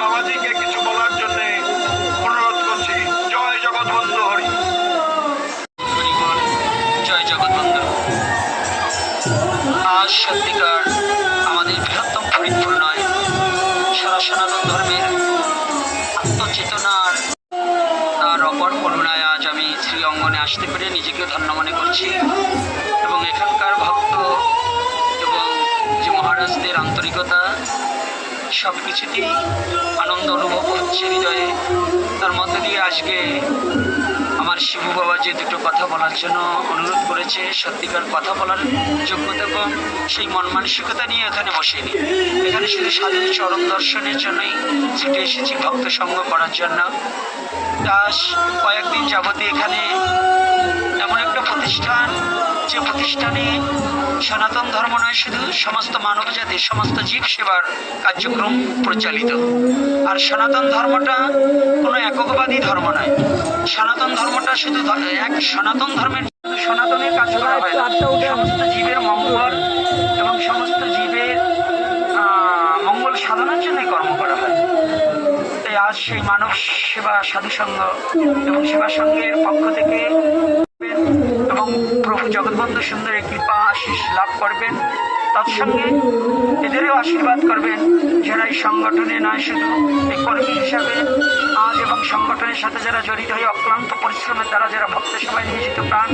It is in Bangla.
বাবাজিকে কিছু বলার জন্য অনুরোধ করছি। জয় জগৎবন্ধু হরি। জয় জগৎবন্ধু। আজ সত্যিকার আমাদের বৃহত্তম ফরিদপুর নয়, সারা সনাতন ধর্মের আত্মচেতনার তার অপর করুণায় আজ আমি শ্রী অঙ্গনে আসতে পেরে নিজেকে ধন্য মনে করছি। এবং এখানকার ভক্ত এবং যে মহারাজদের আন্তরিকতা সব কিছুতেই আনন্দ অনুভব হচ্ছে হৃদয়ে। তার মধ্যে দিয়ে আজকে আমার শিবু বাবা যে দুটো কথা বলার জন্য অনুরোধ করেছে, সত্যিকার কথা বলার যোগ্যতা এবং সেই মন মানসিকতা নিয়ে এখানে বসেনি। এখানে শুধু সাধুর চরণ দর্শনের জন্যই ছুটে এসেছি, ভক্ত সঙ্গ করার জন্য। দাস কয়েকদিন যাবতীয় এখানে এমন একটা প্রতিষ্ঠান, যে প্রতিষ্ঠানে সনাতন ধর্ম নয়, শুধু সমস্ত মানব জাতির সমস্ত জীব সেবার কার্যক্রম প্রচালিত। আর সনাতন ধর্মটা কোনো এককবাদী ধর্ম নয়। সনাতন ধর্মটা শুধু এক সনাতন ধর্মের সনাতনের কাজ করা হয় না, সমস্ত জীবের মঙ্গল এবং সমস্ত জীবের মঙ্গল সাধনার জন্য কর্ম করা হয়। তাই আজ সেই মানব সেবা সাধুসঙ্গ এবং সেবা সঙ্গের পক্ষ থেকে এবং প্রভু জগৎবন্ধু সুন্দরের কৃপা আশিস লাভ করবেন। তৎসঙ্গে এদেরও আশীর্বাদ করবেন, যারা এই সংগঠনে নয় শুধু এই কর্মী হিসাবে আজ এবং সংগঠনের সাথে যারা জড়িত হয়ে অক্লান্ত পরিশ্রমের দ্বারা যারা ভক্ত সেবায় নিয়োজিত প্রাণ